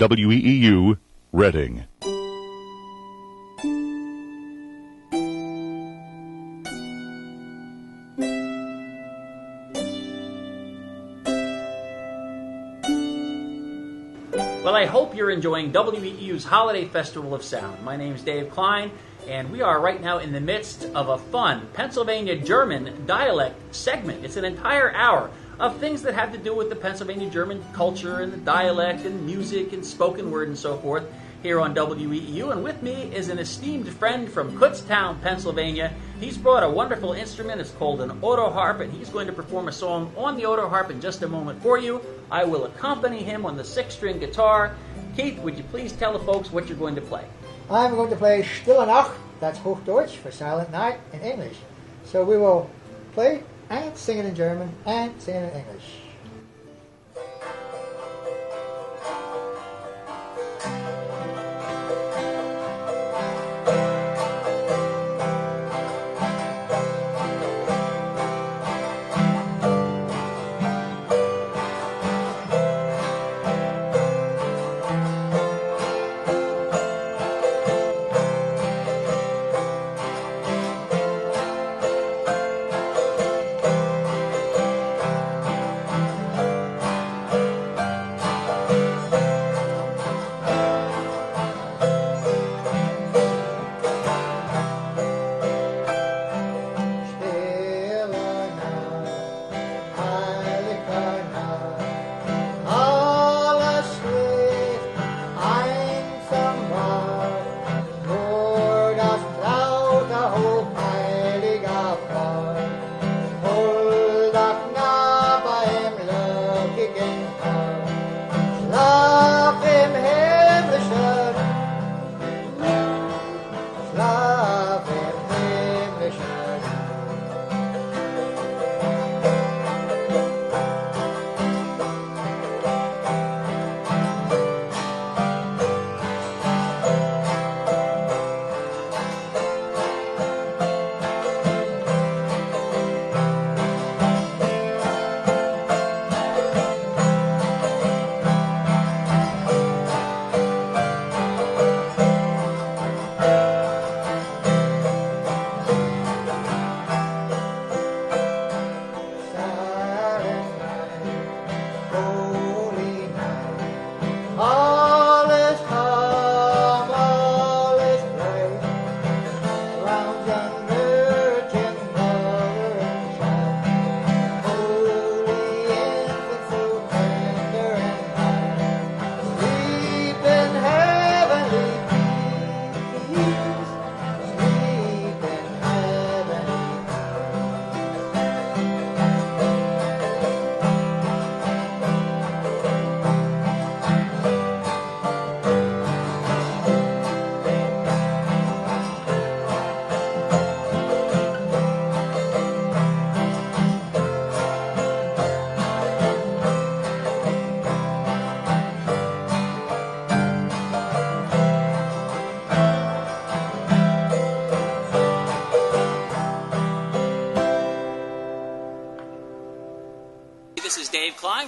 WEEU, Reading. Well, I hope you're enjoying WEEU's Holiday Festival of Sound. My name's Dave Kline, and we are right now in the midst of a fun Pennsylvania German dialect segment. It's an entire hour of things that have to do with the Pennsylvania German culture and the dialect and music and spoken word and so forth here on WEEU. And with me is an esteemed friend from Kutztown, Pennsylvania. He's brought a wonderful instrument. It's called an autoharp, and he's going to perform a song on the autoharp in just a moment for you. I will accompany him on the 6-string guitar. Keith, would you please tell the folks what you're going to play? I'm going to play Stille Nacht, that's Hochdeutsch for Silent Night in English. So we will play and sing it in German and sing it in English.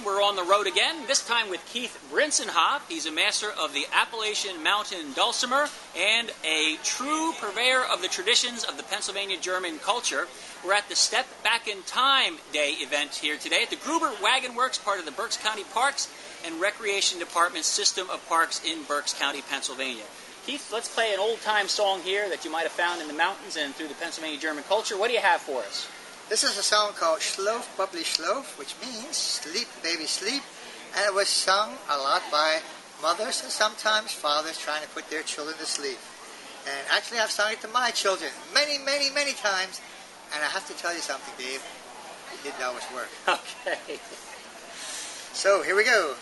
We're on the road again, this time with Keith Brintzenhoff. He's a master of the Appalachian Mountain dulcimer and a true purveyor of the traditions of the Pennsylvania German culture. We're at the Step Back in Time Day event here today at the Gruber Wagon Works, part of the Berks County Parks and Recreation Department's system of parks in Berks County, Pennsylvania. Keith, let's play an old-time song here that you might have found in the mountains and through the Pennsylvania German culture. What do you have for us? This is a song called Schlof, Bubbly Schlof, which means sleep, baby, sleep. And it was sung a lot by mothers and sometimes fathers trying to put their children to sleep. And actually I've sung it to my children many, many, many times. And I have to tell you something, Dave. It didn't always work. Okay. So here we go.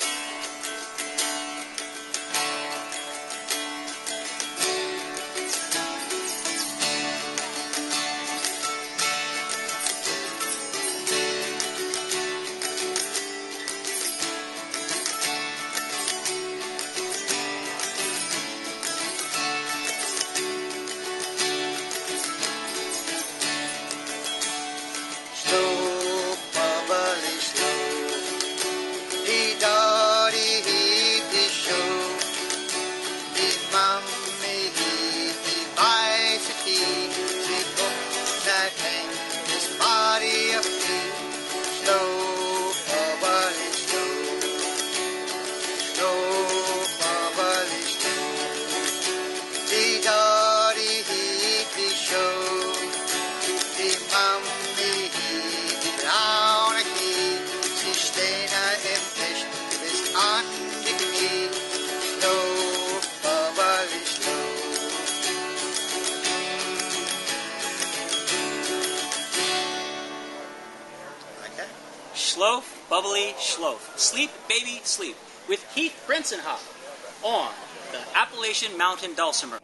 bubbly schlof. Sleep, baby, sleep. With Heath Brintzenhoff on the Appalachian Mountain Dulcimer.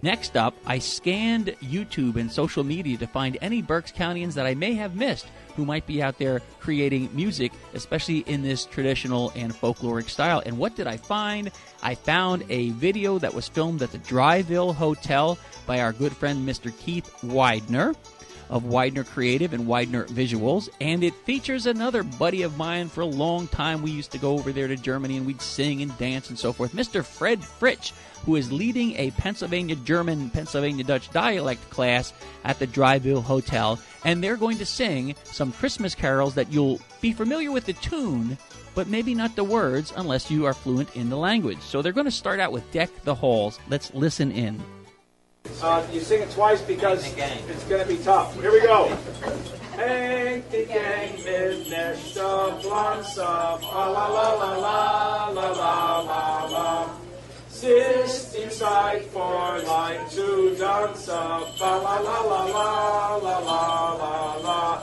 Next up, I scanned YouTube and social media to find any Berks Countyans that I may have missed who might be out there creating music, especially in this traditional and folkloric style. And what did I find? I found a video that was filmed at the Dryville Hotel by our good friend Mr. Keith Widener of Widener Creative and Widener Visuals, and it features another buddy of mine. For a long time we used to go over there to Germany and we'd sing and dance and so forth, Mr. Fred Fritsch, who is leading a Pennsylvania German, Pennsylvania Dutch dialect class at the Dryville Hotel, and they're going to sing some Christmas carols that you'll be familiar with the tune, but maybe not the words unless you are fluent in the language. So they're going to start out with Deck the Halls. Let's listen in. You sing it twice because it's going to be tough. Here we go. Henk die gang mit nächster Pflanzer, la la la la la la la la. Es ist die Zeit für Leid zu tanzen, la la la la la la la la.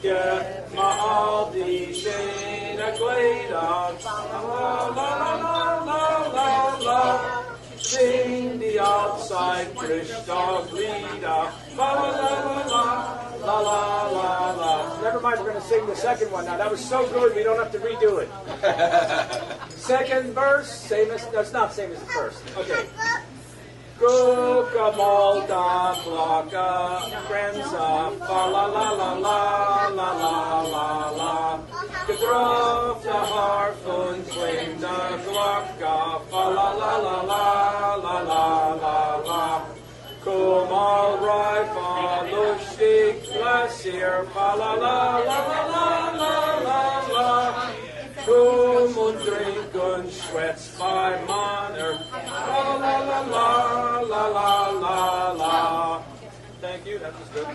Get mal all die schönen Kleider, la la la la la la. Sing the outside Christoph Lieder, la la la la la la la la. Never mind, we're going to sing the second one now. That was so good, we don't have to redo it. Second verse, same as, that's not same as the first. Okay. Guck mal da Glocke, Grenze, la la la la la la la la. Getroffen Harf und klingt der Glocke, la la la la la la la la. Komm mal reif, lustig, Glacier, la la la la la la la. Komm und trink und schwätz bei Manner, la la la la la la la la. Thank you, that was good.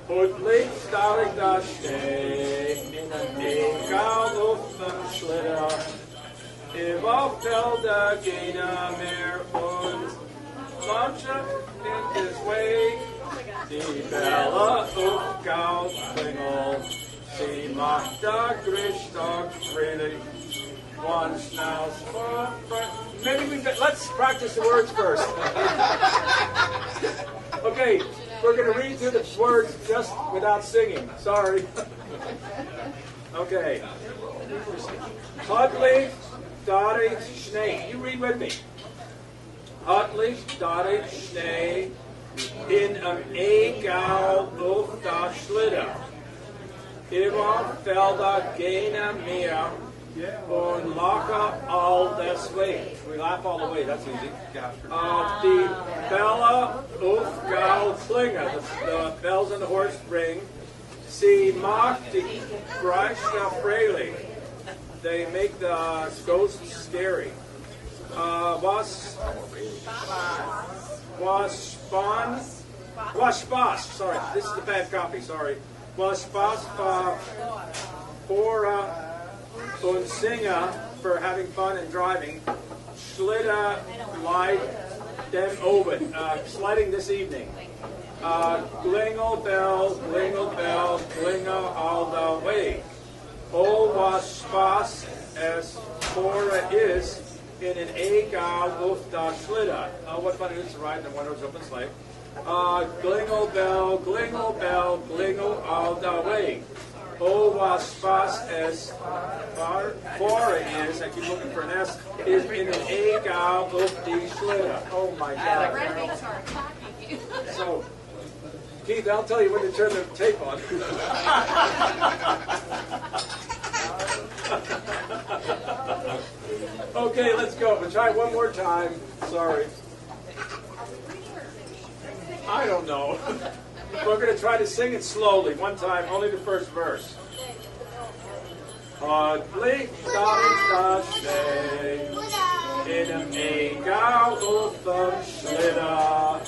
Und links da ich da steh, egal auf dem Schlitter, über Felder gehen mehr und Township in his way, die Bella auf Gaut klingelt, sie macht da Christoph really once now. Maybe let's practice the words first. Okay. We're going to read through the words just without singing. Sorry. Okay. Hotlich, Dietrich, Schnee. You read with me. Hotlich, Dietrich, Schnee, in Egal auf das Schlitter. Über Felder gehen mehr und lachen all das way. We laugh all the way, that's easy. Die Bella auf Gaul Klinge, the bells in the horse ring. Sie macht die Greichner fröhlich. They make the ghosts scary. Was Spaß, sorry, this is the bad copy, sorry. Was Spaß for und Singer for having fun and driving. Schlitter light dem oben, sledding this evening. Glingel bell, glingel all the way. Oh, was Spaß es for is in an Egal auf das Schlitter. What fun it is to ride in a one-horse open sleigh. Glingel bell, glingel all the way. Oh, was Spaß es for is, I keep looking for an S, is in an Egal auf die Schlitter. Oh my God. So, Keith, I'll tell you when to turn the tape on. Okay, let's go. We'll try one more time. Sorry. I don't know. We're going to try to sing it slowly. One time, only the first verse. Hotlich da steh, in einem Egal auf dem Schlitter.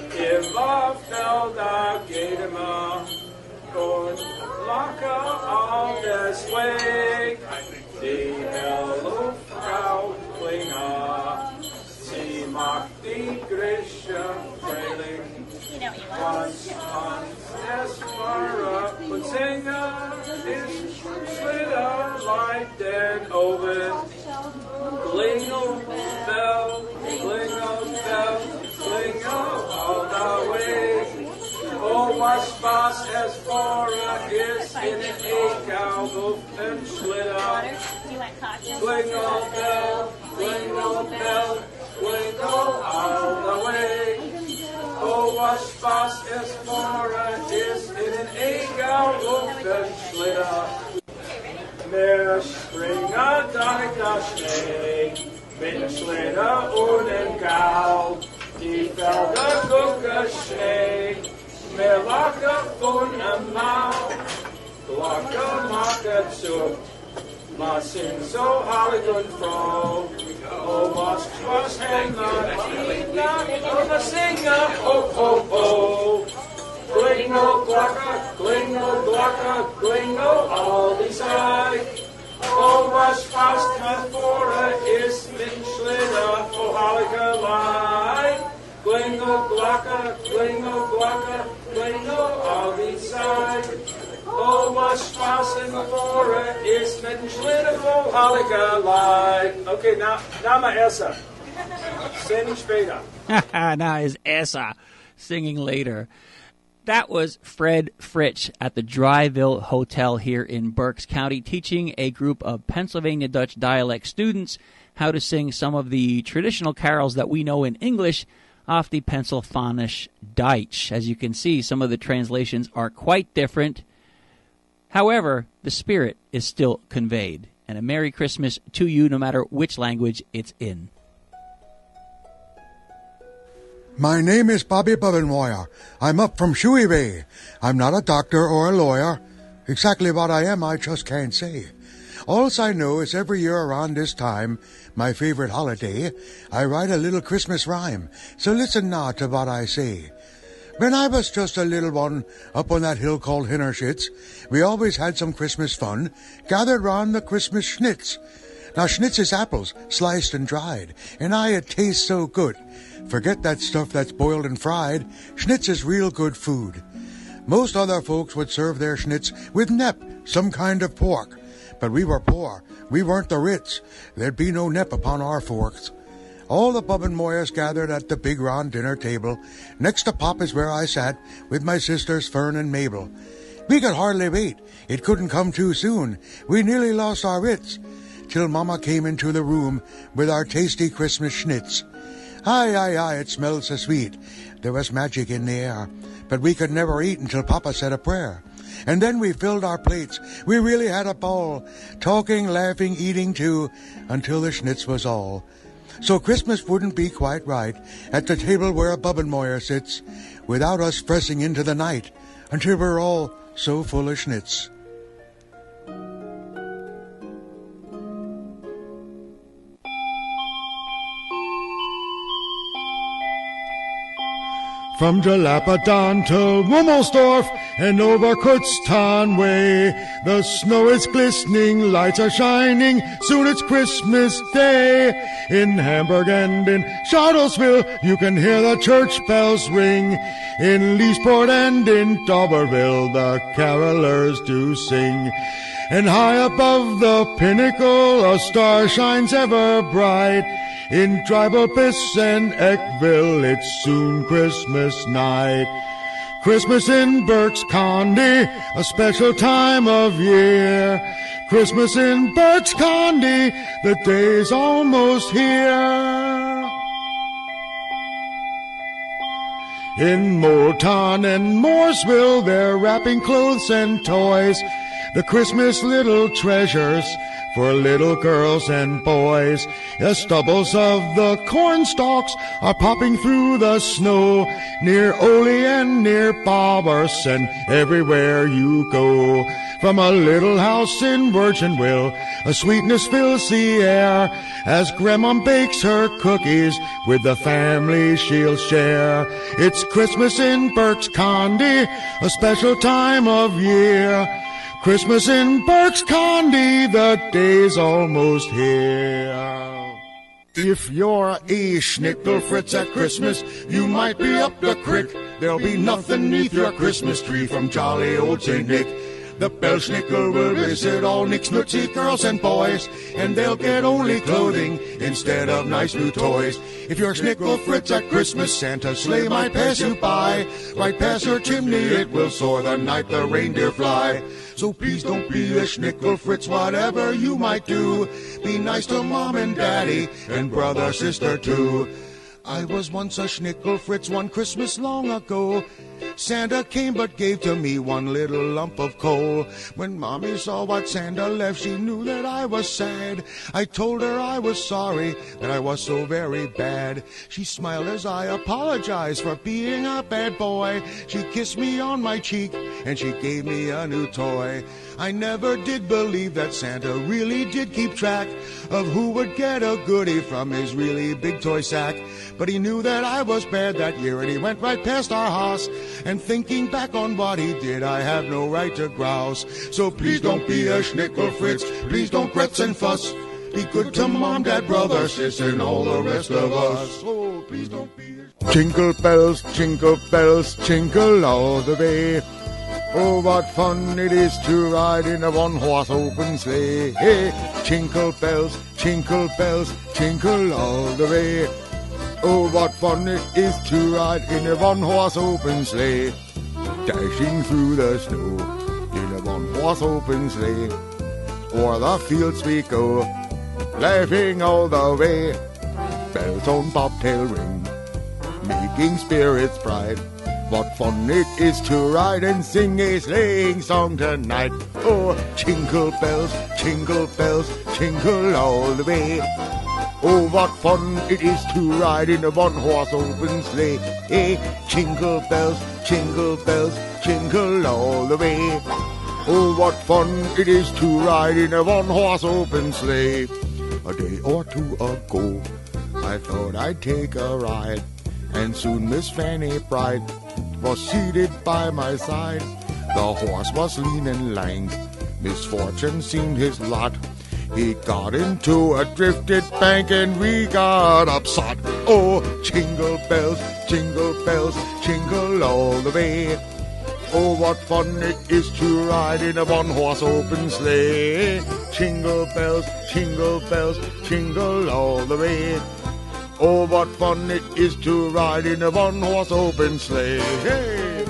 Über Felder geht immer und lachen all das Weg. Die Luftgau Klinge, sie macht die Griechen fröhlich. Once es war and oven. Glingle bell, glingle all the way. Oh, was Spaß es vorher ist in den Egal und Schlitter. Glingle bell, glingle all the way. Oh, was Spaß es vorher ist in den Egal und Schlitter. Wir springen durch das Schnee, mit dem Schlitter und dem Gau. Die Felder gucken Schnee, wir lachen von dem Mau. Glocke machen zu, wir sind so heilig und froh. Oh, was hängt und wir singen, oh, oh, oh. Glingle, glocke, glingle, all die Zeit. Oh, was fast nach vorne ist mit dem Schlitter, oh, heilige Leid. Glingle, glocke, glingle, all die Zeit. Oh, was Spaß in vorne ist mit dem Schlitter, oh, heilige Leid. Okay, now my Essa. Singing später. Now is Essa singing later. That was Fred Fritsch at the Dryville Hotel here in Berks County, teaching a group of Pennsylvania Dutch dialect students how to sing some of the traditional carols that we know in English off the Pennsylvanisch Deutsch. As you can see, some of the translations are quite different. However, the spirit is still conveyed. And a Merry Christmas to you, no matter which language it's in. My name is Bobby Bubbenmoyer. I'm up from Shuey Bay. I'm not a doctor or a lawyer. Exactly what I am, I just can't say. All I know is every year around this time, my favorite holiday, I write a little Christmas rhyme. So listen now to what I say. When I was just a little one up on that hill called Hinnerschitz, we always had some Christmas fun, gathered round the Christmas schnitz. Now schnitz is apples, sliced and dried, and it tastes so good. Forget that stuff that's boiled and fried. Schnitz is real good food. Most other folks would serve their schnitz with nepp, some kind of pork. But we were poor. We weren't the Ritz. There'd be no nepp upon our forks. All the Bubbenmoyers gathered at the big round dinner table. Next to Pop is where I sat with my sisters Fern and Mabel. We could hardly wait. It couldn't come too soon. We nearly lost our wits. Till Mama came into the room with our tasty Christmas schnitz. Aye, it smelled so sweet. There was magic in the air. But we could never eat until Papa said a prayer. And then we filled our plates. We really had a ball. Talking, laughing, eating too, until the schnitz was all. So Christmas wouldn't be quite right at the table where a Bubbenmoyer sits, without us pressing into the night, until we're all so full of schnitz. From Jalapadan to Wummelsdorf and over Kutztown way, the snow is glistening, lights are shining, soon it's Christmas Day. In Hamburg and in Charlottesville, you can hear the church bells ring. In Leesport and in Doberville, the carolers do sing. And high above the pinnacle, a star shines ever bright. In Dryville and Eckville, it's soon Christmas night. Christmas in Berks County, a special time of year. Christmas in Berks County, the day's almost here. In Moulton and Mooresville, they're wrapping clothes and toys, the Christmas little treasures for little girls and boys. The stubbles of the corn stalks are popping through the snow, near Ole and near Bobber's and everywhere you go. From a little house in Virginville, a sweetness fills the air, as Grandma bakes her cookies with the family she'll share. It's Christmas in Berks County, a special time of year. Christmas in Berks County, the day's almost here. If you're a schnickel Fritz at Christmas, you might be up the crick. There'll be nothing neath your Christmas tree from jolly old St. Nick. The Belschnickel will visit all Nick's Nutsy girls and boys, and they'll get only clothing instead of nice new toys. If you're Schnickel Fritz at Christmas, Santa's sleigh might pass you by. Right past your chimney it will soar the night the reindeer fly. So please don't be a Schnickel Fritz, whatever you might do. Be nice to Mom and Daddy and brother, sister too. I was once a Schnickel Fritz one Christmas long ago. Santa came but gave to me one little lump of coal. When Mommy saw what Santa left, she knew that I was sad. I told her I was sorry, that I was so very bad. She smiled as I apologized for being a bad boy. She kissed me on my cheek, and she gave me a new toy. I never did believe that Santa really did keep track of who would get a goodie from his really big toy sack. But he knew that I was bad that year, and he went right past our house. And thinking back on what he did, I have no right to grouse. So please don't be a Schnickel Fritz, please don't gretz and fuss. Be good to Mom, Dad, brother, sis, and all the rest of us. Oh, please don't be a... Jingle bells, jingle all the way. Oh, what fun it is to ride in a one-horse open sleigh. Hey, jingle bells, jingle all the way. Oh, what fun it is to ride in a one-horse open sleigh. Dashing through the snow in a one-horse open sleigh. O'er the fields we go, laughing all the way. Bells on bobtail ring, making spirits bright. What fun it is to ride and sing a sleighing song tonight. Oh, jingle bells, jingle all the way. Oh, what fun it is to ride in a one-horse open sleigh. Hey, jingle bells, jingle all the way. Oh, what fun it is to ride in a one-horse open sleigh. A day or two ago, I thought I'd take a ride, and soon Miss Fanny Bright was seated by my side. The horse was lean and lank, misfortune seemed his lot. He got into a drifted bank and we got upset. Oh, jingle bells, jingle all the way. Oh, what fun it is to ride in a one-horse open sleigh. Jingle bells, jingle all the way. Oh, what fun it is to ride in a one-horse open sleigh. Hey!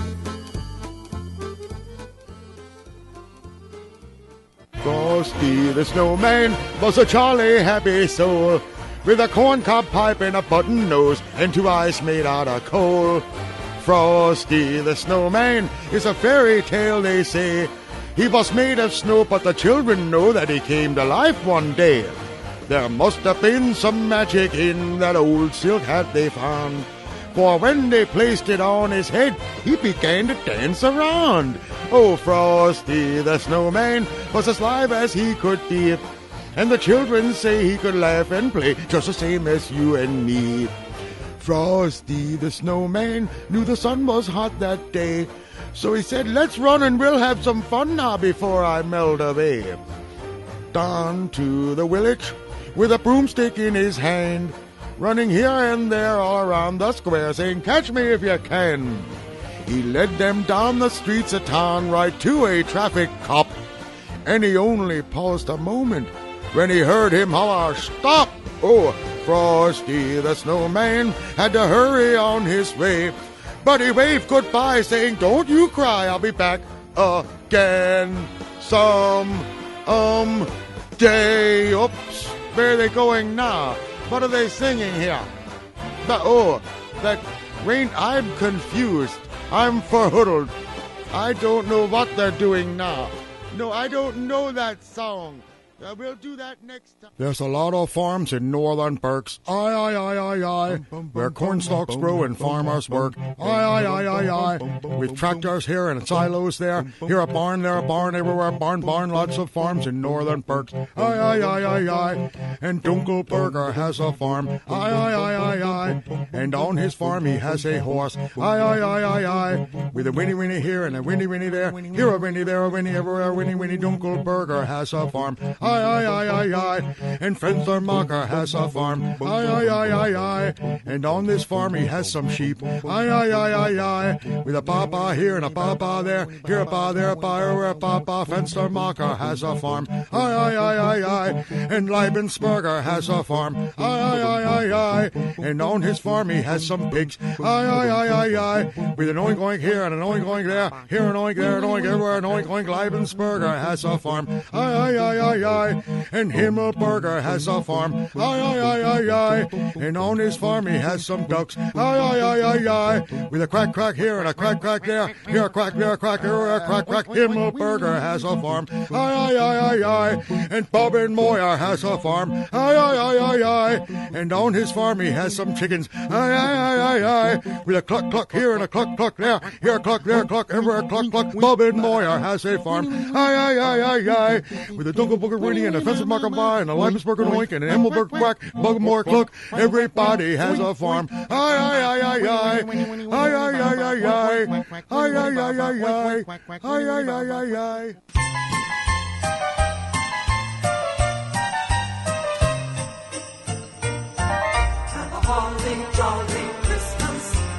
Frosty the Snowman was a jolly happy soul, with a corncob pipe and a button nose and 2 eyes made out of coal. Frosty the Snowman is a fairy tale, they say. He was made of snow, but the children know that he came to life one day. There must have been some magic in that old silk hat they found, for when they placed it on his head, he began to dance around. Oh, Frosty the Snowman was as live as he could be, and the children say he could laugh and play just the same as you and me. Frosty the Snowman knew the sun was hot that day, so he said, let's run and we'll have some fun now before I melt away. Down to the village with a broomstick in his hand, running here and there all around the square, saying, catch me if you can. He led them down the streets of town right to a traffic cop, and he only paused a moment when he heard him holler, stop! Oh, Frosty the Snowman had to hurry on his way, but he waved goodbye, saying, don't you cry, I'll be back again some day. Oops, where are they going now? What are they singing here? That rain, I'm confused. I'm forhuddled. I don't know what they're doing now. No, I don't know that song. We'll do that next time. There's a lot of farms in northern Berks, aye, where corn stalks grow and farmers work, aye. With tractors here and silos there, here a barn, there a barn, everywhere barn, lots of farms in northern Berks, aye. And Dunkelberger has a farm, aye. And on his farm he has a horse, aye. With a whinny here and a whinny there, here a whinny, there a whinny, everywhere whinny, Dunkelberger has a farm, aye. and Fenstermacher has a farm. Aye. And on this farm he has some sheep. Aye. With a papa here and a papa there. Here a pa, there a pa, where a papa. Fenstermacher has a farm. Aye. And Leibensberger has a farm. Aye. And on his farm he has some pigs. Aye. With an oink here and an oink there. Here an oink, there an oink, everywhere an oink. Leibensberger has a farm. Aye. And Himmelberger has a farm. Aye. And on his farm he has some ducks. Aye. With a crack here and a crack there. Here a crack, there a crack, everywhere a crack. Himmelberger has a farm. Aye. And Bubbenmoyer has a farm. Aye. And on his farm he has some chickens. Aye. With a cluck here and a cluck there. Here a cluck, there a cluck, everywhere a cluck. Bubbenmoyer has a farm. Aye. With a Dunkelburger Winnie and a Fenstermacher by and a Leibensberger oink and an Himmelberg quack, Bubbenmoyer cluck. Everybody has a farm. Aye.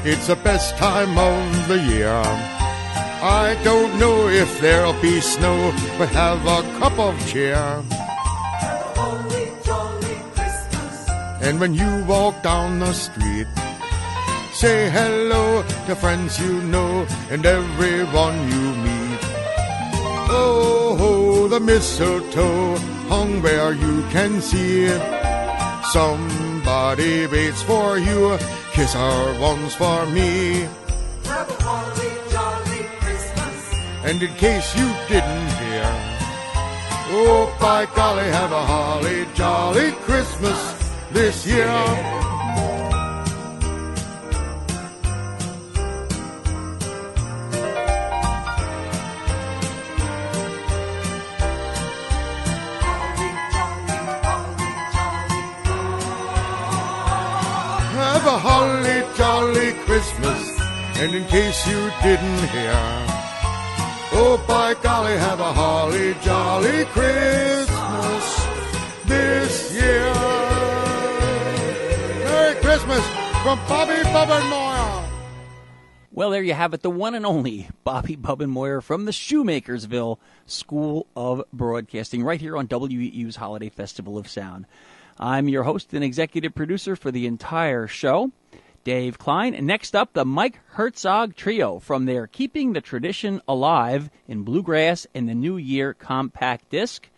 It's the best time of the year. I don't know if there'll be snow, but have a cup of cheer. Holly jolly Christmas. And when you walk down the street, say hello to friends you know and everyone you meet. Oh, the mistletoe hung where you can see it. Somebody waits for you, kiss her once for me. Have a holly jolly Christmas. And in case you didn't hear, oh, by golly, have a holly jolly Christmas this year. Have a holly jolly Christmas. And in case you didn't hear, oh, by golly, have a holly jolly Christmas this year. Merry Christmas from Bobby Bubbenmoyer. Well, there you have it, the one and only Bobby Bubbenmoyer from the Shoemakersville School of Broadcasting, right here on WEU's Holiday Festival of Sound. I'm your host and executive producer for the entire show, Dave Kline. And next up, the Mike Hertzog Trio from their Keeping the Tradition Alive in Bluegrass and the New Year compact disc.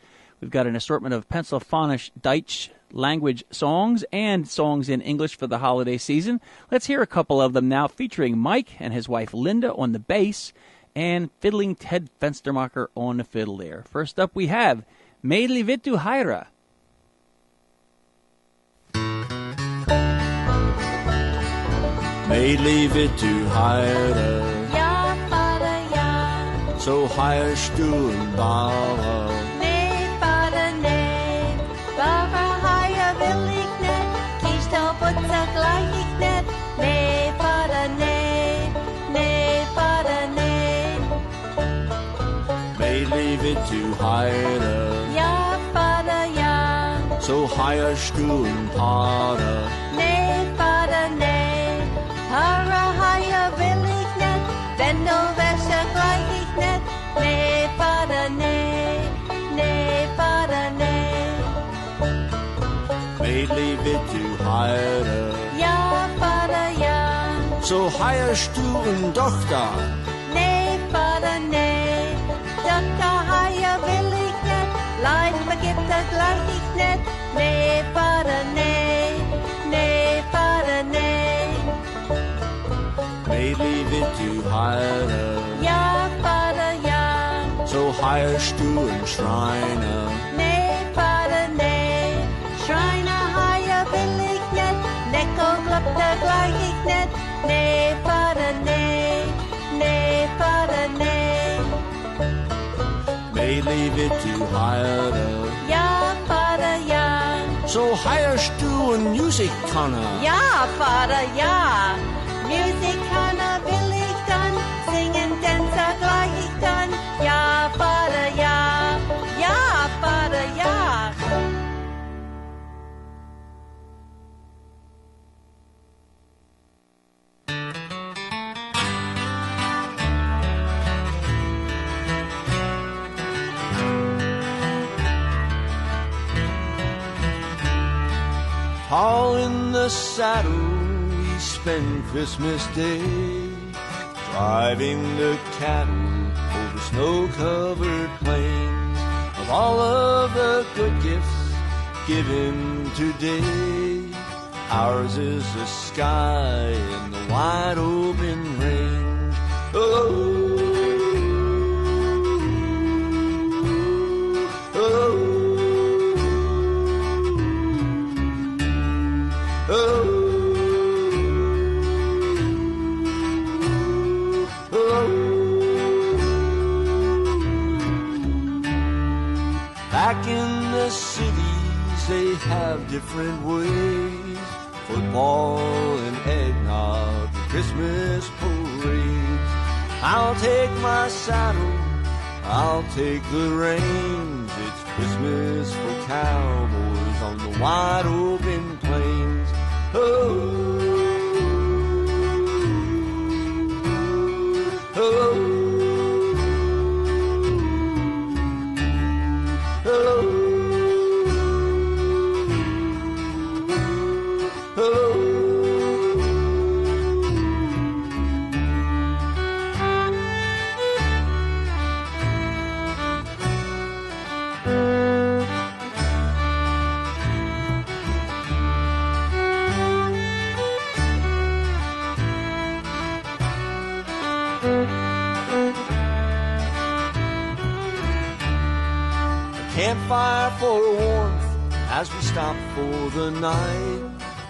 We've got an assortment of Pennsylvanisch Deutsch language songs and songs in English for the holiday season. Let's hear a couple of them now, featuring Mike and his wife Linda on the bass and fiddling Ted Fenstermacher on the fiddle there. First up, we have Mädli vet du heira. Mädli vet du heira, Ja, Vater, ja. so heirst du en Bauer. Nee, Vater, nee. Bauer heier will ich net. Kiestelputzer gleich ich net. Nee, Vater, nee. Nee, Vater, nee. Mädli vet du heira, Ja, Vater, ja. so heirst du en Pater. Nee, Vater, nee. Hara heier will ich net. Wenn du wäsche gleich ich net. Nee, Vater, nee. Nee, Vater, nee. Mädli vet du heira, Ja, Vater, ja. so heirst du en Tochter. Nee, Vater, nee. Dokter heier will ich net. Leid vergibt gleich ich net. Nee, Vater, nee. Nee, Vater, nee. Mädli vet du heira, Ja, Vater, ja. so heirst du en Schreiner. Nee, Vater, nee. Schreiner heier will ich net. Necko klappt gleich ich net. Nee, Vater, nee. Nee, Vater, nee. Mädli vet du heira, Ja, Vater, ja. so heirst du en Musikkanner. Ja, Vater, ja. Musikanner will ich dann, singen Tänzer gleich ich dann. Ja, Vater, ja. Ja, Vater, ja. Tall in the saddle, we spend Christmas Day, driving the cattle over snow-covered plains. Of all of the good gifts given today, ours is the sky and the wide open range. Oh, back in the cities they have different ways, football and eggnog and Christmas parades. I'll take my saddle, I'll take the reins. It's Christmas for cowboys on the wide open plains. Oh, oh. Campfire for warmth as we stop for the night.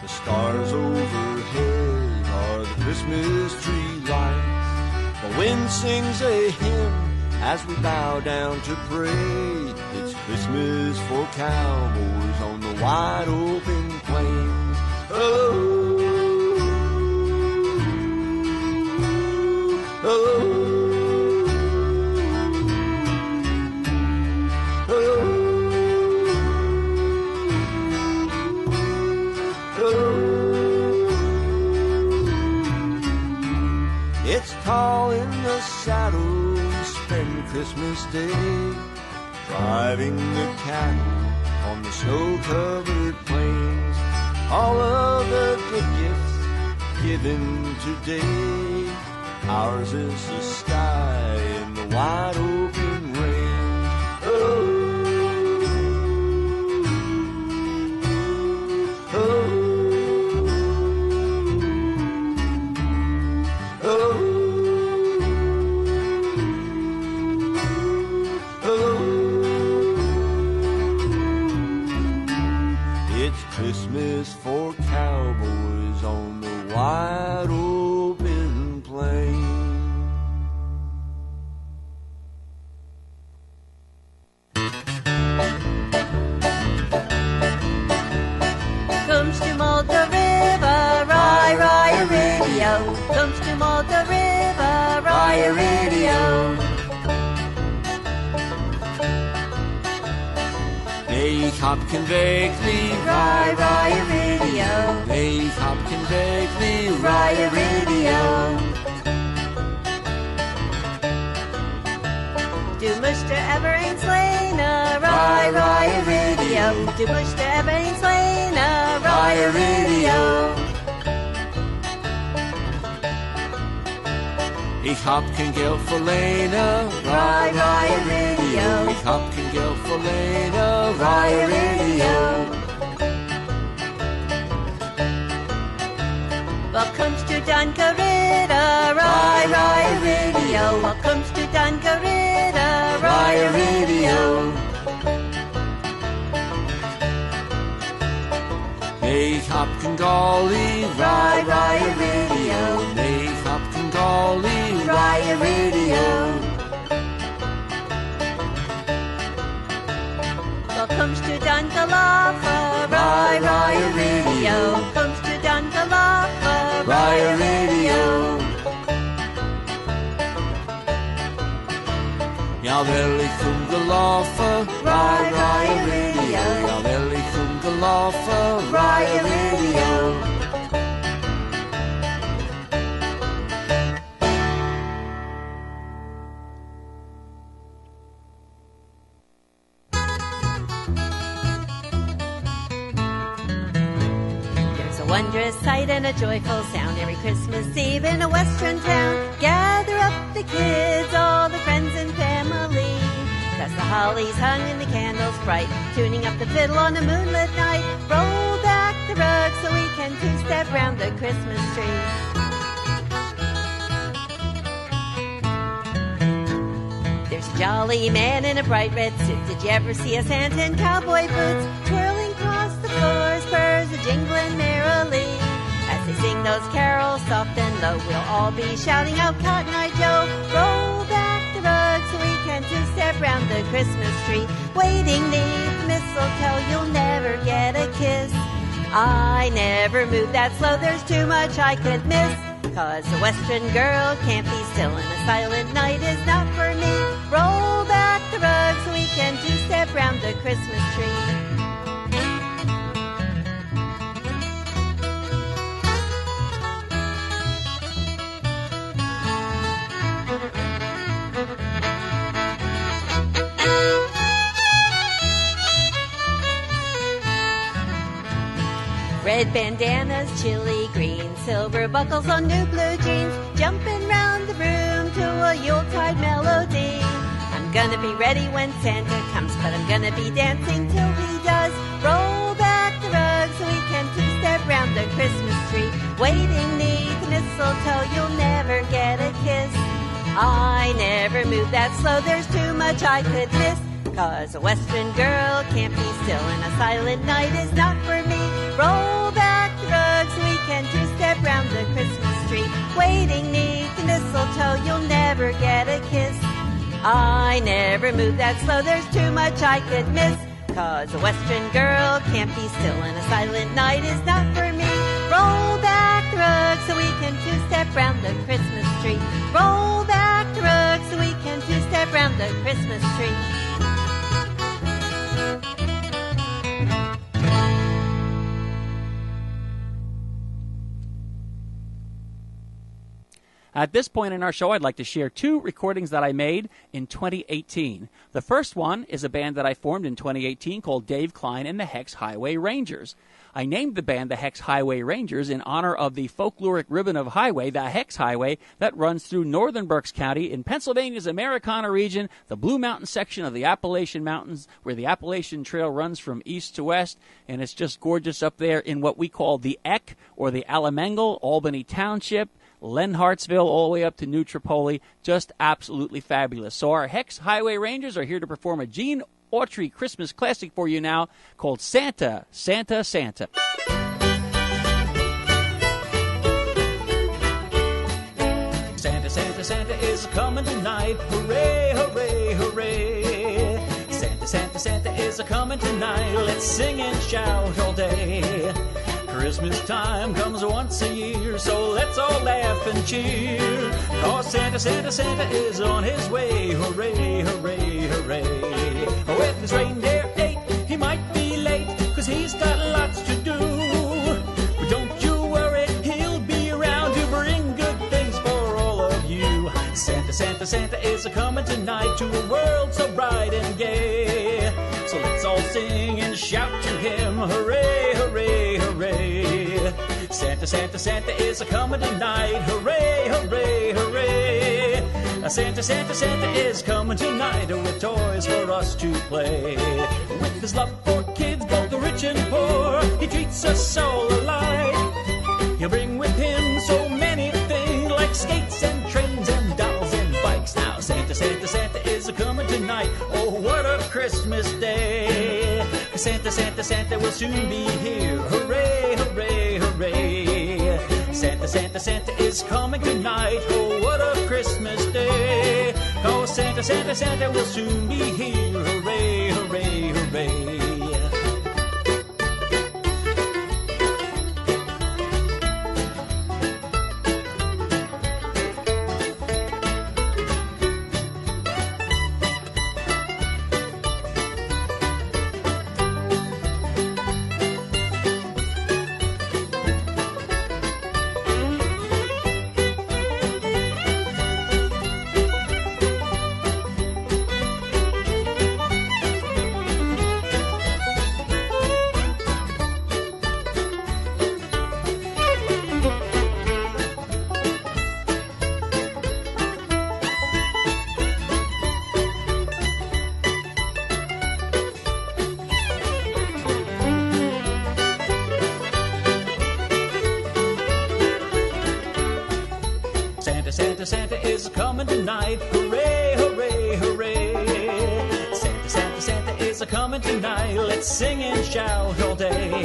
The stars overhead are the Christmas tree lights. The wind sings a hymn as we bow down to pray. It's Christmas for cowboys on the wide open plains. Oh, oh. It's tall in the saddle, spend Christmas Day, driving the cattle on the snow-covered plains. All of the good gifts given today, ours is the sky and the wide open range. Oh, oh. Christmas for cowboys on the wide open plain. Comes to Malta River, rye, rye, radio. Comes to Malta River, rye, radio. Ik hopken weekly, Rye, rye, radio. ik hopken weekly, Rye, radio. Do Mr. Everings Lane, rye, rye, radio. Do Mr. Everings Lane, rye, radio. Ik hopken geld verlenen, Rye, rye, radio. ik hopken geld verlenen, Rye, radio. Welcomes to Dunkerida, rye, rye, radio. Welcomes to Dunkerida, rye, radio. ik hopken golly, Rye, rye, radio. ik hopken golly, Rye, radio. Welcomes to Dunkalaffa, rye, rye, radio. Comes to Dunkalaffa, rye, radio. Jawel, ik kom gelaufen, Rye, rye, radio. jawel, ik kom gelaufen, Rye, radio. wondrous sight and a joyful sound every Christmas Eve in a western town. Gather up the kids, all the friends and family. Thus the holly's hung and the candles bright, tuning up the fiddle on a moonlit night. Roll back the rug so we can two-step round the Christmas tree. There's a jolly man in a bright red suit. Did you ever see a Santa in cowboy boots? Twirling across the floor, spurs a jingling merrily. As they sing those carols soft and low, we'll all be shouting out Cotton Eye Joe. Roll back the rug so we can two-step round the Christmas tree. Waiting neath the mistletoe, you'll never get a kiss. I never move that slow, there's too much I could miss. 'Cause a western girl can't be still and a silent night is not for me. Roll back the rug so we can two-step round the Christmas tree. Red bandanas, chili green, silver buckles on new blue jeans, jumping round the room to a Yuletide melody. I'm gonna be ready when Santa comes, but I'm gonna be dancing till he does. Roll back the rug so we can two-step round the Christmas tree. Waiting neath the mistletoe, you'll never get a kiss. I never move that slow, there's too much I could miss. 'Cause a western girl can't be still and a silent night is not for me. Roll back the rug so we can two-step round the Christmas tree. Waiting neath the mistletoe, you'll never get a kiss. I never move that slow, there's too much I could miss. 'Cause a western girl can't be still and a silent night is not for me. Roll back the rug so we can two-step round the Christmas tree. Roll back the rug so we can two-step round the Christmas tree. At this point in our show, I'd like to share two recordings that I made in 2018. The first one is a band that I formed in 2018 called Dave Kline and the Hex Highway Rangers. I named the band the Hex Highway Rangers in honor of the folkloric ribbon of highway, the Hex Highway, that runs through northern Berks County in Pennsylvania's Americana region, the Blue Mountain section of the Appalachian Mountains, where the Appalachian Trail runs from east to west, and it's just gorgeous up there in what we call the Eck, or the Alamangle, Albany Township, Lenhartsville, all the way up to New Tripoli. Just absolutely fabulous. So our Hex Highway Rangers are here to perform a Gene Autry Christmas classic for you now called Santa, Santa, Santa. Santa, Santa, Santa is coming tonight. Hooray, hooray, hooray. Santa, Santa, Santa is coming tonight. Let's sing and shout all day. Christmas time comes once a year, so let's all laugh and cheer. 'Cause Santa, Santa, Santa is on his way. Hooray, hooray, hooray. With his reindeer 8, he might be late, 'cause he's got lots to do. But don't you worry, he'll be around to bring good things for all of you. Santa, Santa, Santa is coming tonight to a world so bright and gay. So let's all sing and shout to him. Hooray, hooray, hooray. Santa, Santa, Santa is coming tonight. Hooray, hooray, hooray. Santa, Santa, Santa is coming tonight with toys for us to play. With his love for kids, both the rich and poor, he treats us all alike. He'll bring with him so many things like skates and trains and dolls and bikes. Now Santa, Santa, Santa is coming tonight. Oh, what a Christmas day. Santa, Santa, Santa will soon be here. Hooray, hooray, hooray. Santa, Santa, Santa is coming tonight. Oh, what a Christmas day. Oh, Santa, Santa, Santa will soon be here. Hooray, hooray, hooray. Santa, Santa, Santa is coming tonight. Hooray, hooray, hooray. Santa, Santa, Santa is coming tonight. Let's sing and shout all day.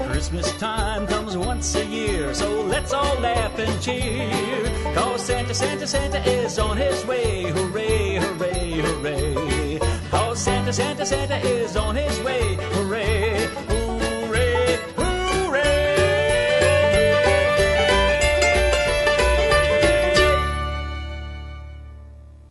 Christmas time comes once a year, so let's all laugh and cheer. 'Cause Santa, Santa, Santa is on his way. Hooray, hooray, hooray. 'Cause Santa, Santa, Santa is on his way. Hooray, hooray, hooray.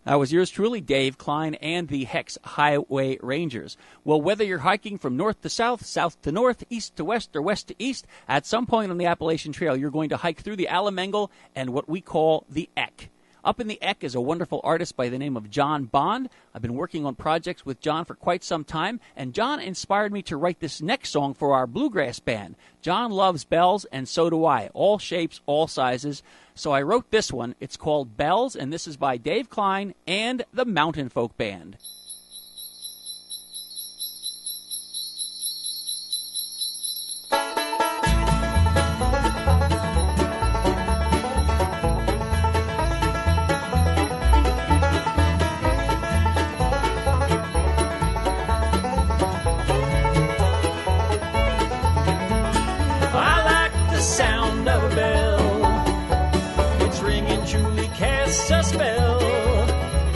That was yours truly, Dave Kline and the Hex Highway Rangers. Well, whether you're hiking from north to south, south to north, east to west, or west to east, at some point on the Appalachian Trail, you're going to hike through the Alemengal and what we call the Eck. Up in the Eck is a wonderful artist by the name of John Bond. I've been working on projects with John for quite some time, and John inspired me to write this next song for our bluegrass band. John loves bells, and so do I. All shapes, all sizes. So I wrote this one. It's called Bells, and this is by Dave Kline and the Mountain Folk Band. A spell.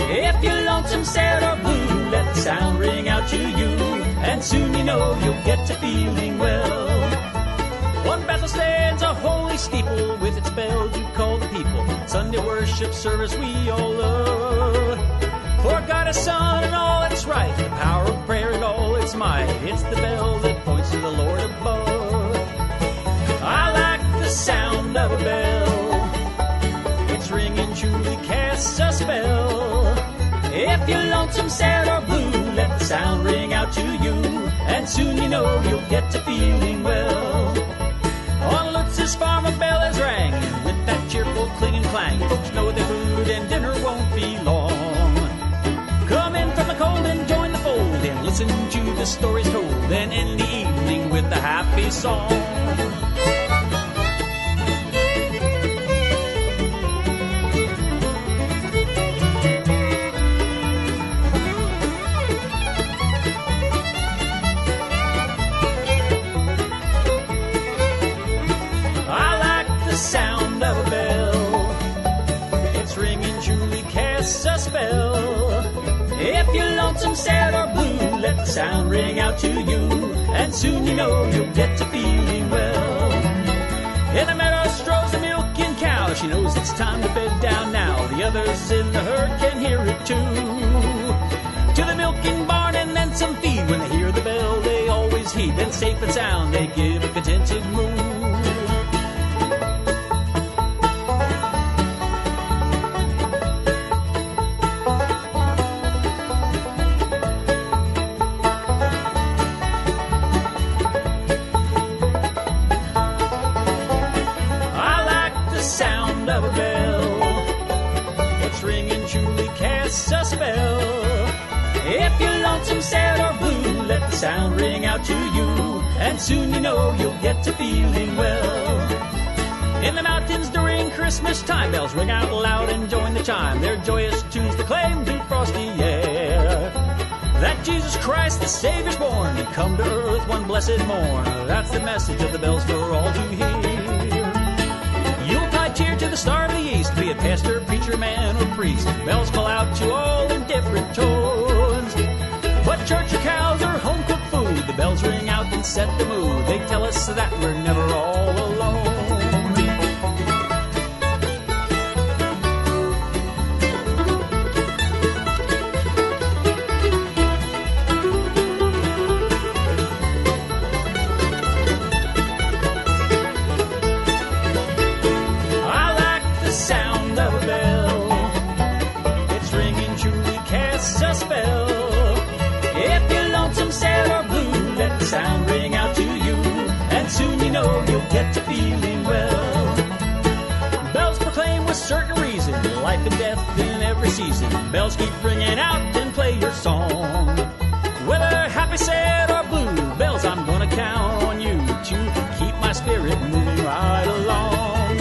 If you're lonesome, sad, or blue, let the sound ring out to you, and soon you know you'll get to feeling well. One Bethel stands a holy steeple with its bells you call the people. Sunday worship service we all love. For God is Son and all that's right, the power of prayer and all its might. It's the bell that points to the Lord above. I like the sound of a bell. Ringing truly casts a spell. If you're lonesome, sad, or blue, let the sound ring out to you, and soon you know you'll get to feeling well. On Lutz's farm a bell is rang, and with that cheerful cling and clang, folks know their food and dinner won't be long. Come in from the cold and join the fold, and listen to the stories told, then end the evening with a happy song. Sound of a bell, it's ringing truly casts a spell. If you're lonesome, sad, or blue, let the sound ring out to you, and soon you know you'll get to feeling well. In the meadow strolls a milking cow, she knows it's time to bed down now. The others in the herd can hear it too. To the milking barn and then some feed. When they hear the bell, they always heed. Then safe and sound, they give a contented moo. A spell. If you're lonesome, sad, or blue, let the sound ring out to you, and soon you know you'll get to feeling well. In the mountains during Christmas time, bells ring out loud and join the chime. Their joyous tunes proclaim through frosty air that Jesus Christ the Savior's born, and come to earth one blessed morn. That's the message of the bells for all to hear. Yuletide cheer to the star of the east, be it pastor, preacher, man, or priest. Bells call out to all in different tones. But church or cows or home-cooked food, the bells ring out and set the mood. They tell us that we're never all alone. A spell. If you're lonesome, sad, or blue, let the sound ring out to you, and soon you know you'll get to feeling well. Bells proclaim with certain reason life and death in every season. Bells keep ringing out and play your song. Whether happy, sad, or blue, bells, I'm gonna count on you to keep my spirit moving right along.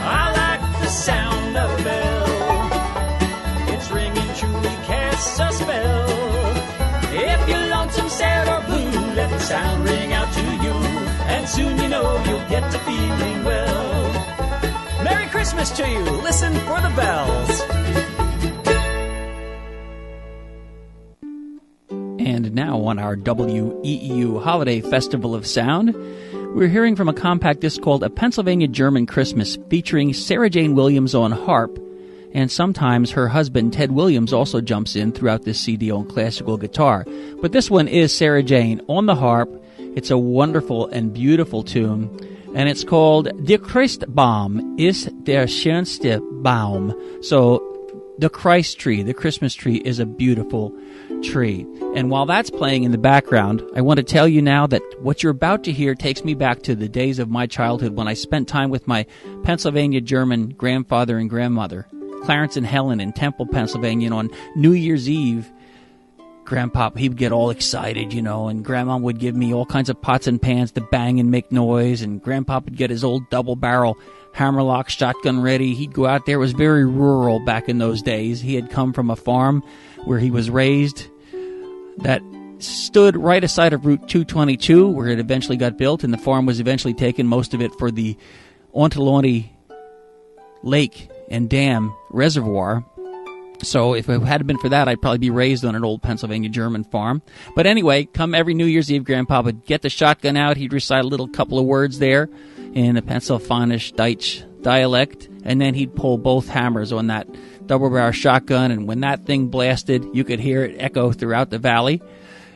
I like the sound sound ring out to you, and soon you know you'll get to feeling well. Merry Christmas to you. Listen for the bells. And now on our WEEU Holiday Festival of Sound, we're hearing from a compact disc called A Pennsylvania German Christmas, featuring Sarajane Williams on harp, and sometimes her husband Ted Williams also jumps in throughout this CD on classical guitar. But this one is Sarajane on the harp. It's a wonderful and beautiful tune, and it's called Der Christbaum ist der schönste Baum. So the Christ tree, the Christmas tree, is a beautiful tree. And while that's playing in the background, I want to tell you now that what you're about to hear takes me back to the days of my childhood when I spent time with my Pennsylvania German grandfather and grandmother, Clarence and Helen in Temple, Pennsylvania. And on New Year's Eve, Grandpa, he would get all excited, and Grandma would give me all kinds of pots and pans to bang and make noise, and Grandpa would get his old double-barrel hammerlock shotgun ready. He'd go out there. It was very rural back in those days. He had come from a farm where he was raised that stood right aside of Route 222, where it eventually got built, and the farm was eventually taken, most of it for the Ontaloni Lake and Dam Reservoir. So if it hadn't been for that, I'd probably be raised on an old Pennsylvania German farm. But anyway, come every New Year's Eve, Grandpa would get the shotgun out. He'd recite a little couple of words there in a Pennsylvanisch Deutsch dialect, and then he'd pull both hammers on that double-barrel shotgun, and when that thing blasted, you could hear it echo throughout the valley.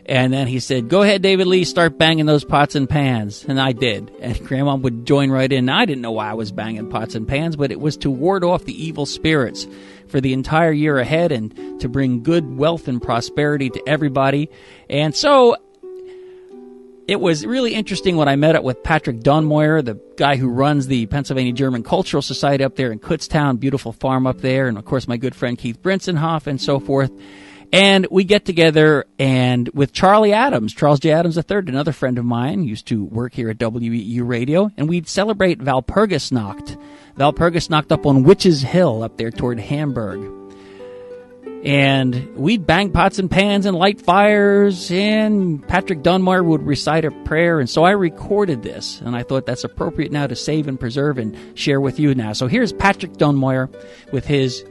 And then he said, "Go ahead, David Lee, start banging those pots and pans." And I did. And Grandma would join right in. Now, I didn't know why I was banging pots and pans, but it was to ward off the evil spirits for the entire year ahead and to bring good wealth and prosperity to everybody. And so it was really interesting when I met up with Patrick Donmoyer, the guy who runs the Pennsylvania German Cultural Society up there in Kutztown, beautiful farm up there, and of course my good friend Keith Brintzenhoff and so forth. And we get together and with Charles J. Adams III, another friend of mine, used to work here at WEEU Radio, and we'd celebrate Walpurgisnacht up on Witches Hill up there toward Hamburg. And we'd bang pots and pans and light fires, and Patrick Donmoyer would recite a prayer, and so I recorded this, and I thought that's appropriate now to save and preserve and share with you now. So here's Patrick Donmoyer with his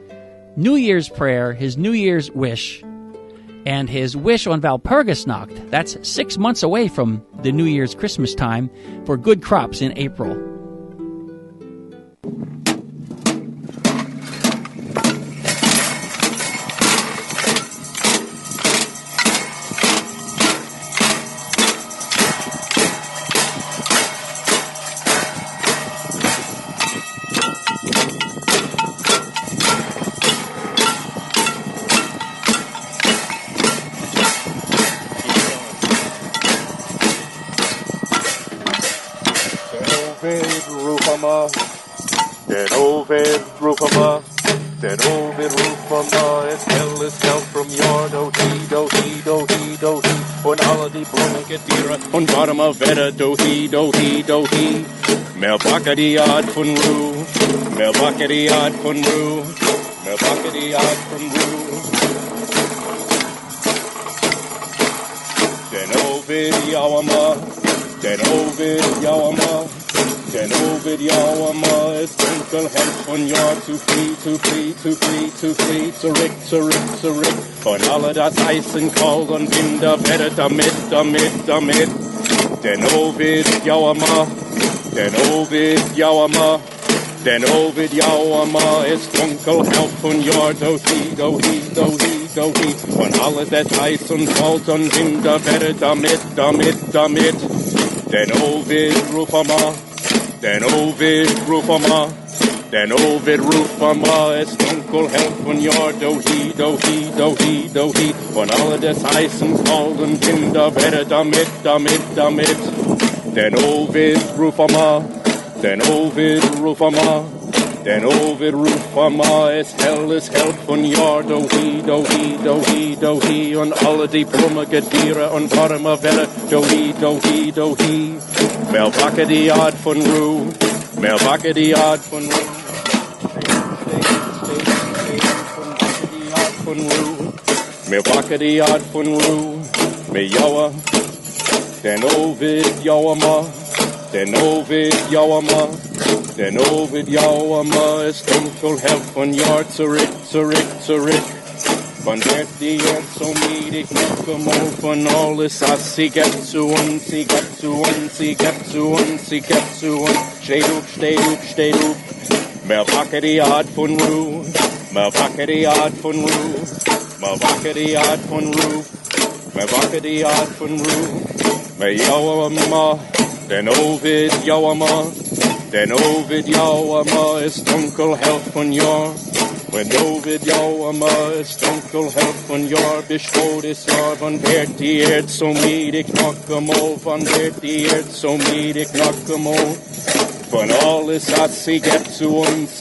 New Year's prayer, his New Year's wish, and his wish on Walpurgisnacht. That's 6 months away from the New Year's Christmas time for good crops in April. Den Ovid Rufama, es hell from your do-he. Und alle die Blumenketiere und warme Wetter, do-he. Mehr Backadiat von Ruh, mehr Backadiat von Ruh. Den Ovid Jauama, es dunkel hell von Jahr zu flieh, zurück. Von alle das Eisen kalt und Winterwetter damit. Den Ovid Jauama, es dunkel hell von Jahr, do-he. Von alle das Eisen kalt und Winterwetter damit. Den Ovid Rufama, Den Ovid Rufama, es dunkel hell von Jahr, do-he. Von alle des heißen, kalten Winterwetter damit. Den Ovid Rufama, es hell von Jahr, do-he. Und alle die Blumenketiere und warme Wetter, do-he. Mehr Backadiat von Ruh. Mehr Backadiat von Ruh. Mehr Jaua. Den Ovid Jauerma, den Ovid Jauerma, den Ovid Jauerma ist dunkelhell von Jahr zurück. Von der die jetzt so miedig noch gemol von alles, als sie geht zu uns. Steh du. Mer wacker die Art von Ruhe, mer wacker die Art von Ruhe. Mer Jauerma, den Ovid Jauerma ist dunkelhell von Jahr. Wenn Ovid Jauerma ist dunkelhell von Jahr, bis vor das Jahr, von der die Erd so miedig noch gemol, Von alles hat sie gibt zu uns.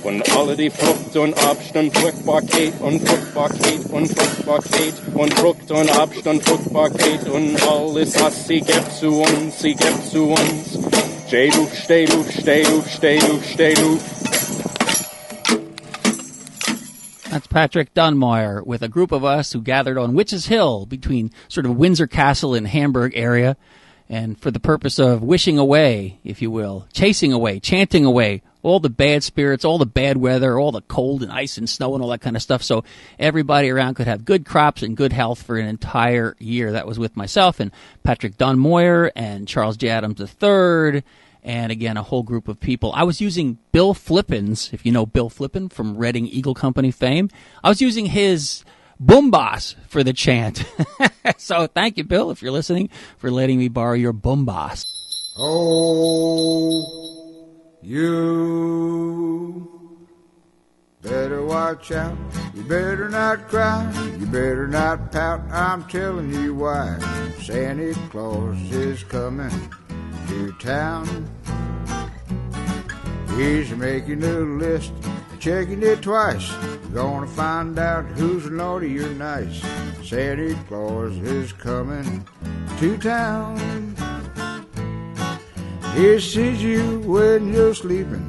Von alle die Frucht und Abstand, Fruchtbarkeit und Frucht und Abstand, Fruchtbarkeit und alles hat sie gibt zu uns. Steh du. That's Patrick Donmoyer with a group of us who gathered on Witch's Hill between sort of Windsor Castle and Hamburg area, and for the purpose of wishing away, if you will, chasing away, chanting away all the bad spirits, all the bad weather, all the cold and ice and snow and all that kind of stuff, so everybody around could have good crops and good health for an entire year. That was with myself and Patrick Donmoyer and Charles J. Adams III, and again, a whole group of people. I was using Bill Flippin's, if you know Bill Flippin from Reading Eagle Company fame. I was using his boom boss for the chant. So thank you, Bill, if you're listening, for letting me borrow your boom boss. Oh, you better watch out. You better not cry. You better not pout. I'm telling you why. Santa Claus is coming to town. He's making a list, checking it twice. Gonna find out who's naughty or nice. Santa Claus is coming to town. He sees you when you're sleeping.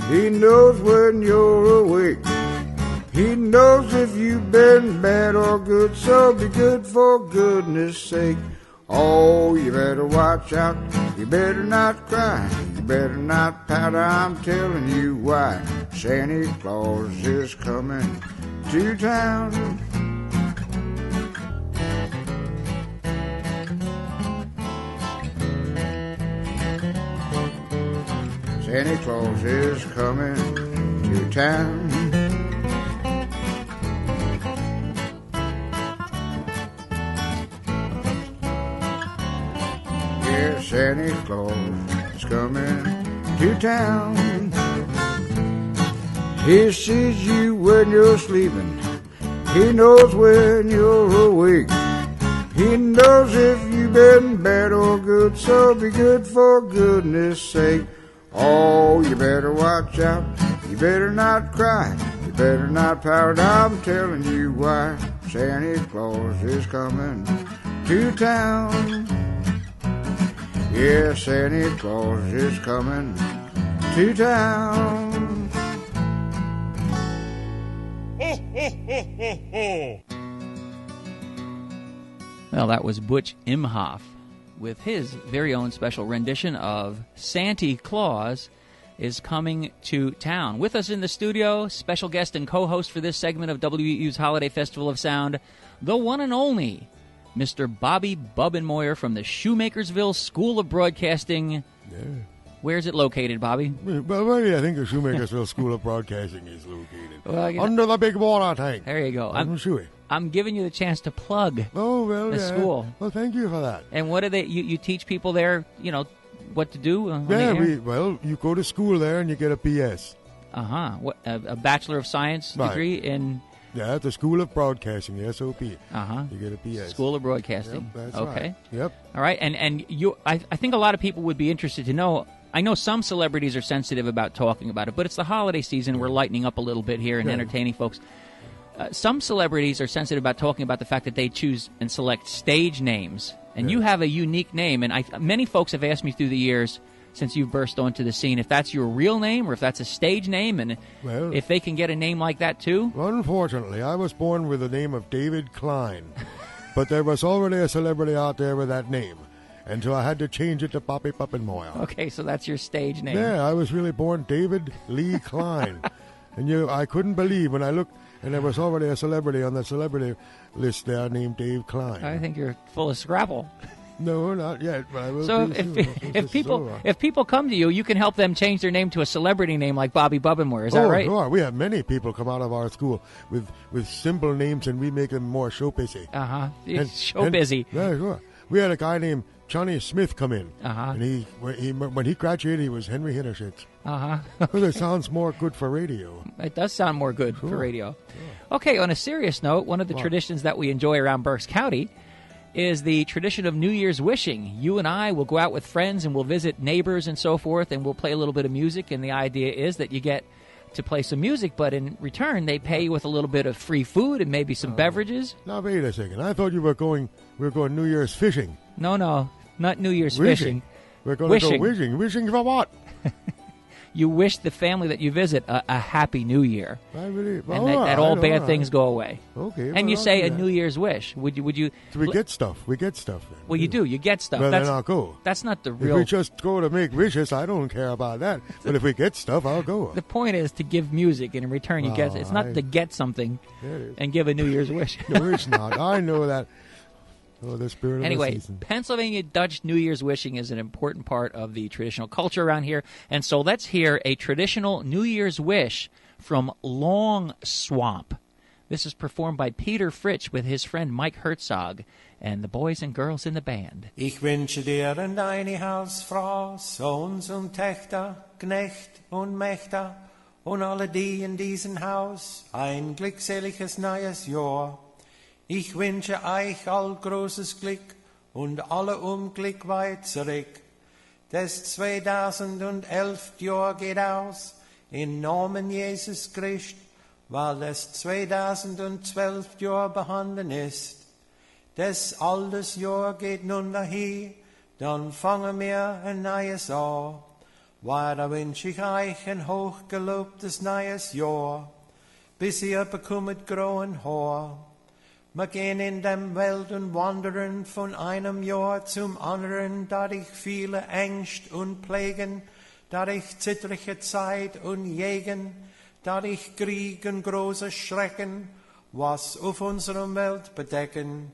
He knows when you're awake. He knows if you've been bad or good, so be good for goodness sake. Oh, you better watch out. You better not cry. You better not pout. I'm telling you why. Santa Claus is coming to town. Santa Claus is coming to town. Yeah, Santa Claus is coming to town. He sees you when you're sleeping. He knows when you're awake. He knows if you've been bad or good, so be good for goodness sake. Oh, you better watch out. You better not cry. You better not pout. I'm telling you why. Santa Claus is coming to town. Yeah, Santa Claus is coming to town. Well, that was Butch Imhoff with his very own special rendition of Santa Claus is Coming to Town. With us in the studio, special guest and co-host for this segment of WEU's Holiday Festival of Sound, the one and only Mr. Bobby Bubbenmoyer from the Shoemakersville School of Broadcasting. Yeah. Where is it located, Bobby? Well, I think the Shoemakersville School of Broadcasting is located Well, under the big water tank. There you go. I'm giving you the chance to plug the school. Well, thank you for that. And what do they? You teach people there, what to do? You go to school there and you get a PS. What a Bachelor of Science degree in? Yeah, at the School of Broadcasting, the SOP. You get a PS. School of Broadcasting. Yep, that's okay. Right. Yep. All right, and you, I think a lot of people would be interested to know. I know some celebrities are sensitive about talking about it, but it's the holiday season. We're lightening up a little bit here and entertaining folks. Some celebrities are sensitive about talking about the fact that they choose and select stage names. And you have a unique name, and many folks have asked me through the years, since you've burst onto the scene, if that's your real name or if that's a stage name, and if they can get a name like that too. Unfortunately, I was born with the name of David Kline, but there was already a celebrity out there with that name, and so I had to change it to Bobby Bubbenmoyer. Okay, so that's your stage name. Yeah, I was really born David Lee Kline, and I couldn't believe when I looked, and there was already a celebrity on the celebrity list there named Dave Kline. I think you're full of scrabble. No, not yet. But I will so be soon. if people come to you, you can help them change their name to a celebrity name like Bobby Bubbenmoyer. Is that right? Sure. We have many people come out of our school with simple names, and we make them more show busy. Show busy. Yeah, sure. We had a guy named Johnny Smith come in, and when he graduated, he was Henry Hintershitz. Because it sounds more good for radio. It does sound more good for radio. Sure. Okay, on a serious note, one of the traditions that we enjoy around Berks County is the tradition of New Year's wishing. You and I will go out with friends and we'll visit neighbors and so forth, and we'll play a little bit of music, and the idea is that you get to play some music, but in return they pay you with a little bit of free food and maybe some beverages. Now wait a second. I thought we were going New Year's fishing. No, not New Year's fishing. We're going to go wishing. Wishing for what? You wish the family that you visit a happy New Year, and that all bad things go away. Okay, and you say a New Year's wish. Would you? So we get stuff. We get stuff. Then. Well, you do. You get stuff. Well, then I'll go. That's not the real. If we just go to make wishes, I don't care about that. But if we get stuff, I'll go. The point is to give music, and in return you get. It's not to get something and give a New Year's wish. No, it's not. I know that. Oh, the spirit of the season. Pennsylvania Dutch New Year's wishing is an important part of the traditional culture around here. And so let's hear a traditional New Year's wish from Longswamp. This is performed by Peter Fritsch with his friend Mike Hertzog and the boys and girls in the band. Ich wünsche dir und deine Hausfrau, Sohns und Töchter, Knecht und Mächter und alle die in diesem Haus ein glückseliges neues Jahr. Ich wünsche euch all großes Glück und alle Glück weit zurück. Das 2011 Jahr geht aus, in Namen Jesus Christ, weil das 2012 Jahr behandeln ist. Das altes Jahr geht nun dahin, dann fangen wir ein neues an. Weiter wünsche ich euch ein hochgelobtes neues Jahr, bis ihr bekommt grauen Haar. Wir gehen in der Welt und wandern von einem Jahr zum anderen, dadurch viele Ängste und Plägen, dadurch zittrige Zeit und Jägen, dadurch Krieg und große Schrecken, was auf unserer Welt bedecken.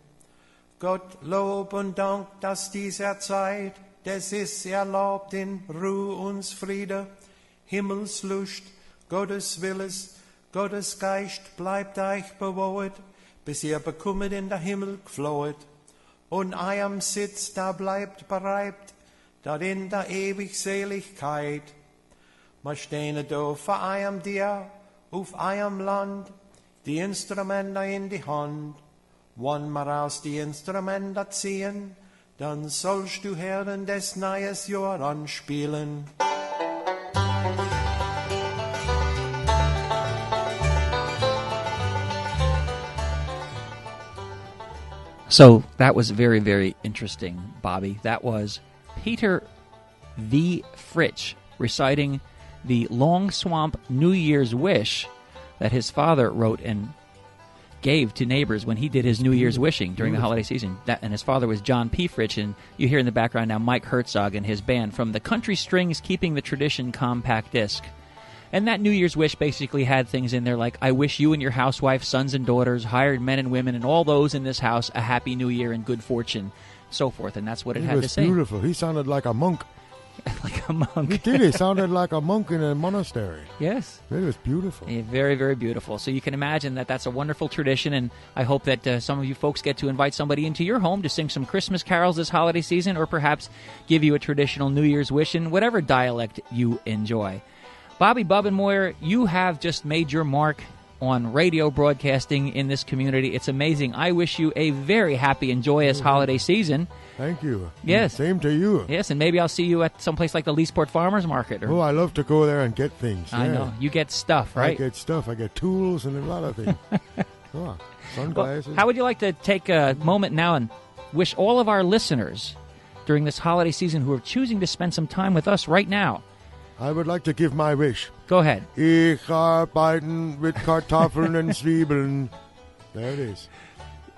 Gott Lob und Dank, dass dieser Zeit, das ist erlaubt in Ruhe und Friede, Himmelslust, Gottes Willes, Gottes Geist bleibt euch bewahren, bis ihr bekommet in der Himmel geflohet, und eurem Sitz da bleibt bereibt, dat in der Ewigseligkeit. Wir stehen da vor eurem Dir, auf eurem Land, die Instrumente in die Hand. Wann wir aus die Instrumente ziehen, dann sollst du hören des neues Jahr anspielen. So that was very, very interesting, Bobby. That was Peter V. Fritsch reciting the Longswamp New Year's wish that his father wrote and gave to neighbors when he did his New Year's wishing during the holiday season. And his father was John P. Fritsch, and you hear in the background now Mike Hertzog and his band from the Country Strings Keeping the Tradition compact disc. And that New Year's wish basically had things in there like, I wish you and your housewife, sons and daughters, hired men and women, and all those in this house a happy new year and good fortune, so forth. And that's what it had to say. He was beautiful. He sounded like a monk. Like a monk. He did. He sounded like a monk in a monastery. Yes. It was beautiful. Yeah, very, very beautiful. So you can imagine that that's a wonderful tradition, and I hope that some of you folks get to invite somebody into your home to sing some Christmas carols this holiday season, or perhaps give you a traditional New Year's wish in whatever dialect you enjoy. Bobby Bubbenmoyer, you have just made your mark on radio broadcasting in this community. It's amazing. I wish you a very happy and joyous holiday season. Thank you. Yes. Same to you. Yes, and maybe I'll see you at someplace like the Leesport Farmers Market. Oh, I love to go there and get things. I know. You get stuff, right? I get stuff. I get tools and a lot of things. Sunglasses. Well, how would you like to take a moment now and wish all of our listeners during this holiday season who are choosing to spend some time with us right now. I would like to give my wish. Go ahead. Ich arbeiten mit Kartoffeln und Zwiebeln. There it is.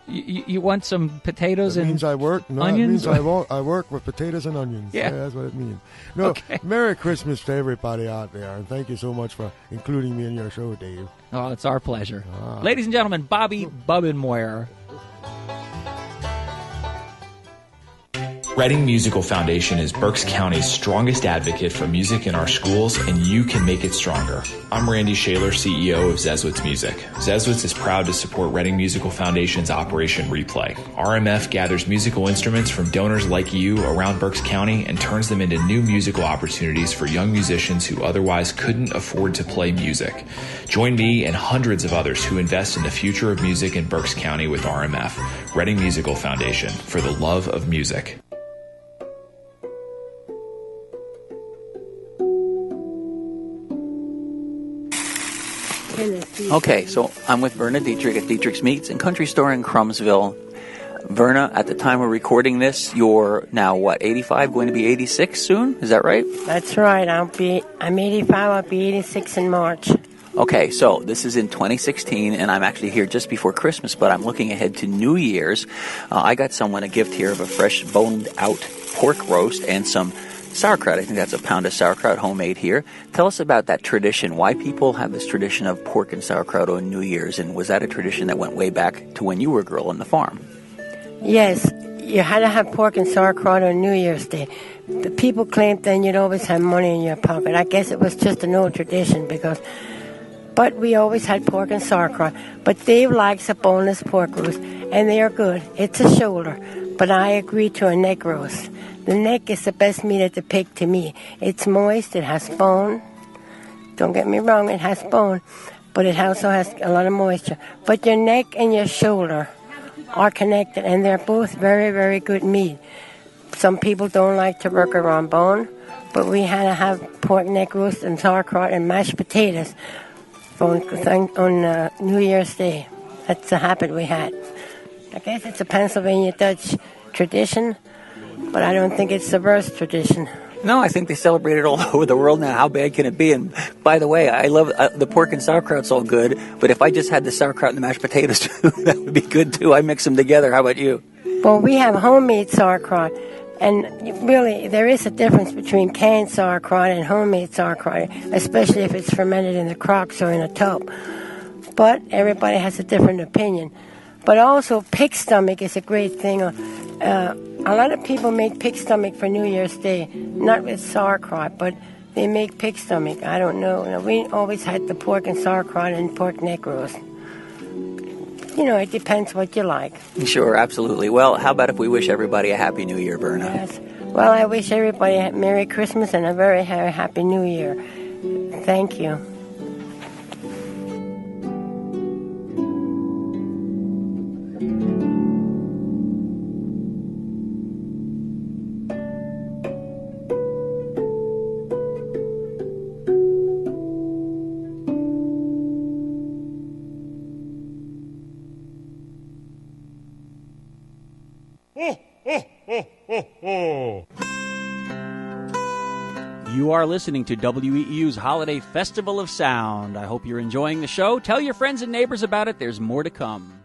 You want some potatoes it and means I work. No, onions? It means I work with potatoes and onions. Yeah. That's what it means. No, Okay. Merry Christmas to everybody out there, and thank you so much for including me in your show, Dave. Oh, it's our pleasure. Ladies and gentlemen, Bobby Bubbenmoyer. Reading Musical Foundation is Berks County's strongest advocate for music in our schools, and you can make it stronger. I'm Randy Shaler, CEO of Zezwitz Music. Zezwitz is proud to support Reading Musical Foundation's Operation Replay. RMF gathers musical instruments from donors like you around Berks County and turns them into new musical opportunities for young musicians who otherwise couldn't afford to play music. Join me and hundreds of others who invest in the future of music in Berks County with RMF, Reading Musical Foundation, for the love of music. Okay, so I'm with Verna Dietrich at Dietrich's Meats and Country Store in Crumsville. Verna, at the time we're recording this, you're now, 85, going to be 86 soon? Is that right? That's right. I'm 85. I'll be 86 in March. Okay, so this is in 2016, and I'm actually here just before Christmas, but I'm looking ahead to New Year's. I got someone a gift here of a fresh boned-out pork roast and some sauerkraut. I think that's a pound of sauerkraut homemade here. Tell us about that tradition, why people have this tradition of pork and sauerkraut on New Year's, and was that a tradition that went way back to when you were a girl on the farm? Yes, you had to have pork and sauerkraut on New Year's Day. The people claimed then you'd always have money in your pocket. I guess it was just an old tradition but we always had pork and sauerkraut. But Dave likes a boneless pork roast, and they are good. It's a shoulder, but I agree to a neck roast. The neck is the best meat of the pig to me. It's moist, it has bone. Don't get me wrong, it has bone, but it also has a lot of moisture. But your neck and your shoulder are connected, and they're both very, very good meat. Some people don't like to work around bone, but we had to have pork neck roast and sauerkraut and mashed potatoes on New Year's Day. That's the habit we had. I guess it's a Pennsylvania Dutch tradition, but I don't think it's the worst tradition. No, I think they celebrate it all over the world now. How bad can it be? And by the way, I love the pork and sauerkraut's all good, but if I just had the sauerkraut and the mashed potatoes too, that would be good too. I mix them together. How about you? Well, we have homemade sauerkraut, and really there is a difference between canned sauerkraut and homemade sauerkraut, especially if it's fermented in the crocks or in a tub. But everybody has a different opinion. But also, pig stomach is a great thing. A lot of people make pig stomach for New Year's Day, not with sauerkraut, but they make pig stomach. I don't know. We always had the pork and sauerkraut and pork neck roast. It depends what you like. Sure, absolutely. Well, how about if we wish everybody a Happy New Year, Verna? Yes. Well, I wish everybody a Merry Christmas and a very Happy New Year. Thank you. You are listening to WEEU's Holiday Festival of Sound. I hope you're enjoying the show. Tell your friends and neighbors about it. There's more to come.